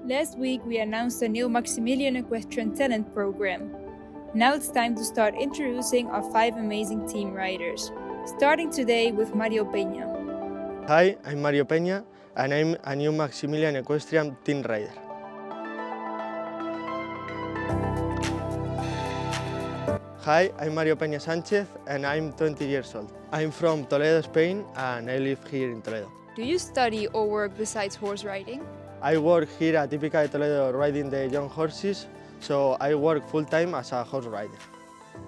Last week we announced a new Maximilian Equestrian talent program. Now it's time to start introducing our 5 amazing team riders, starting today with Mario Peña. Hi, I'm Mario Peña and I'm a new Maximilian Equestrian team rider. Hi, I'm Mario Peña Sanchez and I'm 20 years old. I'm from Toledo, Spain, and I live here in Toledo. Do you study or work besides horse riding? I work here at Típica de Toledo riding the young horses, so I work full-time as a horse rider.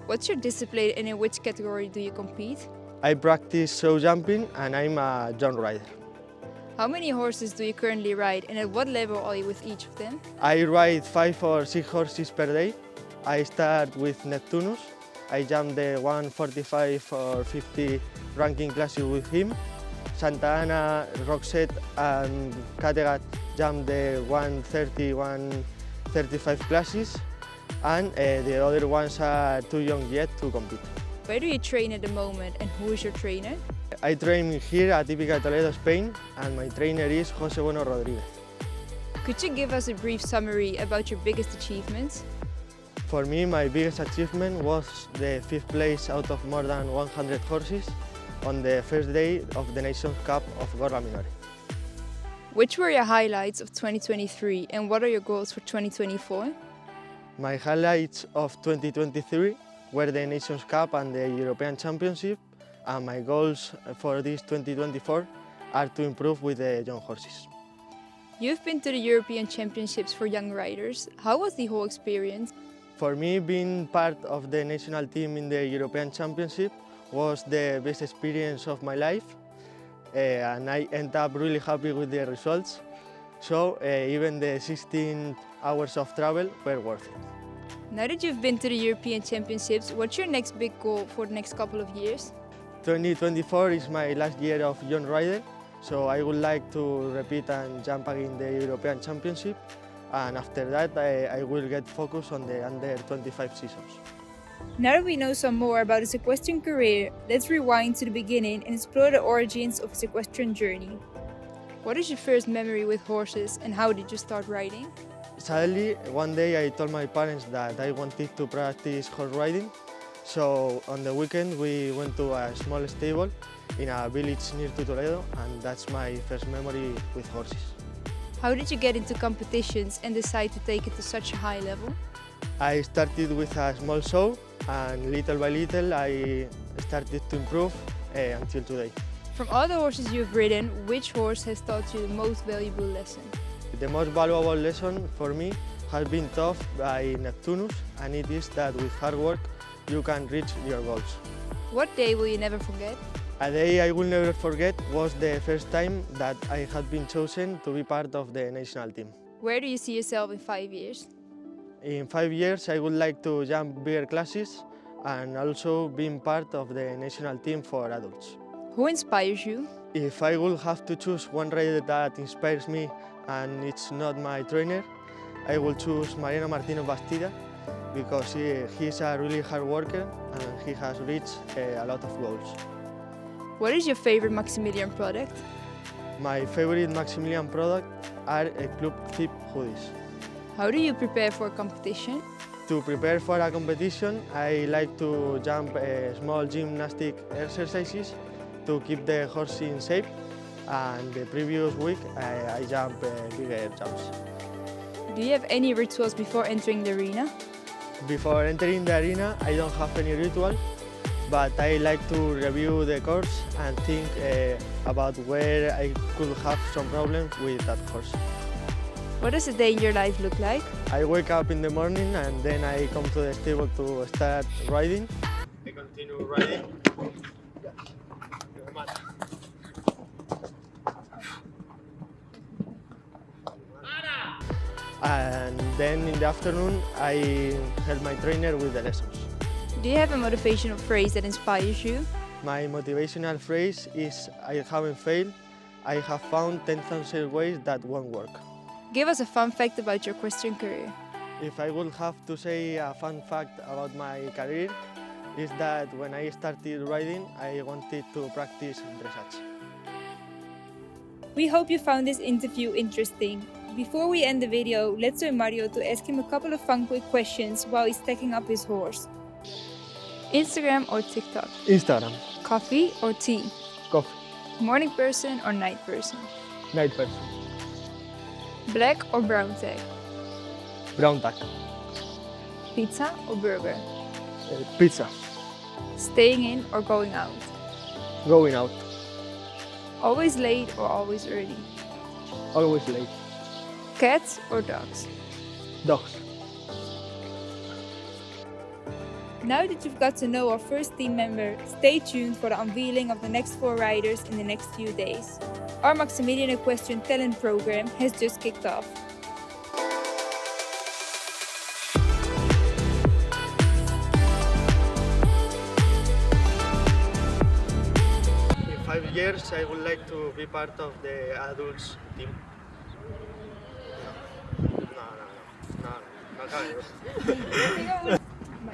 What's your discipline and in which category do you compete? I practice showjumping and I'm a young rider. How many horses do you currently ride and at what level are you with each of them? I ride 5 or 6 horses per day. I start with Neptunus. I jump the 145 or 50 ranking classes with him. Santa Ana, Roxette and Kattegat jump the 130, 135 classes, and the other ones are too young yet to compete. Where do you train at the moment and who is your trainer? I train here at Típica de Toledo, Spain, and my trainer is Jose Bueno Rodriguez. Could you give us a brief summary about your biggest achievements? For me, my biggest achievement was the 5th place out of more than 100 horses on the first day of the Nations Cup of Gorra Minore. Which were your highlights of 2023 and what are your goals for 2024? My highlights of 2023 were the Nations Cup and the European Championship, and my goals for this 2024 are to improve with the young horses. You've been to the European Championships for young riders. How was the whole experience? For me, being part of the national team in the European Championship was the best experience of my life, and I ended up really happy with the results. So even the 16 hours of travel were worth it. Now that you've been to the European Championships, what's your next big goal for the next couple of years? 2024 is my last year of young rider, so I would like to repeat and jump again the European Championship, and after that I will get focused on the under 25 seasons. Now that we know some more about his equestrian career, let's rewind to the beginning and explore the origins of his equestrian journey. What is your first memory with horses and how did you start riding? Sadly, one day I told my parents that I wanted to practice horse riding, so on the weekend we went to a small stable in a village near to Toledo, and that's my first memory with horses. How did you get into competitions and decide to take it to such a high level? I started with a small show, and little by little I started to improve until today. From all the horses you've ridden, which horse has taught you the most valuable lesson? The most valuable lesson for me has been taught by Neptunus, and it is that with hard work you can reach your goals. What day will you never forget? A day I will never forget was the first time that I had been chosen to be part of the national team. Where do you see yourself in 5 years? In 5 years I would like to jump bigger classes and also being part of the national team for adults. Who inspires you? If I would have to choose one rider that inspires me and it's not my trainer, I will choose Mariano Martínez Bastida because he's a really hard worker and he has reached a lot of goals. What is your favorite Maximilian product? My favorite Maximilian product are Club Zip hoodies. How do you prepare for a competition? To prepare for a competition, I like to jump small gymnastic exercises to keep the horse in shape, and the previous week I jump bigger jumps. Do you have any rituals before entering the arena? Before entering the arena, I don't have any ritual, but I like to review the course and think about where I could have some problems with that horse. What does a day in your life look like? I wake up in the morning and then I come to the stable to start riding. I continue riding. And then in the afternoon, I help my trainer with the lessons. Do you have a motivational phrase that inspires you? My motivational phrase is, I haven't failed, I have found 10,000 ways that won't work. Give us a fun fact about your equestrian career. If I would have to say a fun fact about my career, is that when I started riding, I wanted to practice dressage. We hope you found this interview interesting. Before we end the video, let's join Mario to ask him a couple of fun quick questions while he's stacking up his horse. Instagram or TikTok? Instagram. Coffee or tea? Coffee. Morning person or night person? Night person. Black or brown tag? Brown tag. Pizza or burger? Pizza. Staying in or going out? Going out. Always late or always early? Always late. Cats or dogs? Dogs. Now that you've got to know our first team member, stay tuned for the unveiling of the next 4 riders in the next few days. Our Maximilian Equestrian talent program has just kicked off. In 5 years, I would like to be part of the adults team. No cabe.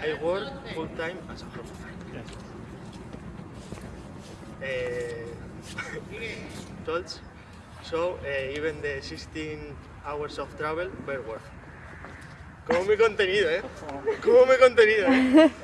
I work full time as a horseman. Tolls, so even the 16 hours of travel were worth. ¿Cómo me he contenido, eh? ¿Cómo me he contenido, eh?